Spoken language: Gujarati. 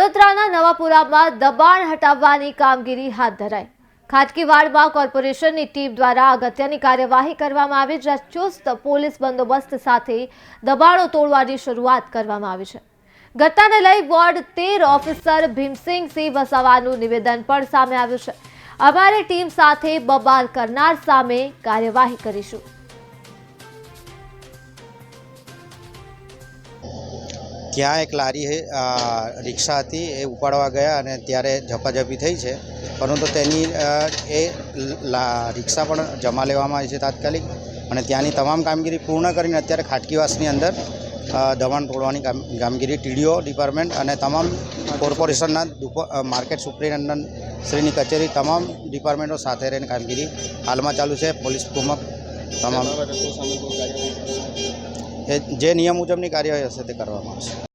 વડોદરાના નવાપુરામાં દબાણ હટાવવાની કામગીરી હાથ ધરાઈ। ખાટકી વાડમાં કોર્પોરેશનની ટીમ દ્વારા અગત્યની કાર્યવાહી કરવામાં આવી, જ્યાં ચુસ્ત પોલીસ બંદોબસ્ત સાથે દબાણો તોડવાની શરૂઆત કરવામાં આવી છે। ઘટનાને લઈ વોર્ડ 13 ઓફિસર ભીમસિંહસિંહ વસાવાનું નિવેદન પણ સામે આવ્યું છે। અમારી ટીમ સાથે બબાલ કરનાર સામે કાર્યવાહી કરીશું। ત્યાં એક લારી રિક્ષા હતી, એ ઉપાડવા ગયા અને ત્યારે ઝપાઝપી થઈ છે, પરંતુ તેની રિક્ષા પણ જમા લેવામાં આવી છે તાત્કાલિક, અને ત્યાંની તમામ કામગીરી પૂર્ણ કરીને અત્યારે ખાટકીવાસની અંદર દબાણ તોડવાની કામગીરી ટીડીઓ ડિપાર્ટમેન્ટ અને તમામ કોર્પોરેશનના માર્કેટ સુપ્રિન્ટેન્ડન્ટ શ્રીની કચેરી તમામ ડિપાર્ટમેન્ટો સાથે રહીને કામગીરી હાલમાં ચાલુ છે। પોલીસ કુમક તમામ જે નિયમ મુજબની કાર્યવાહી હશે તે કરવામાં આવશે।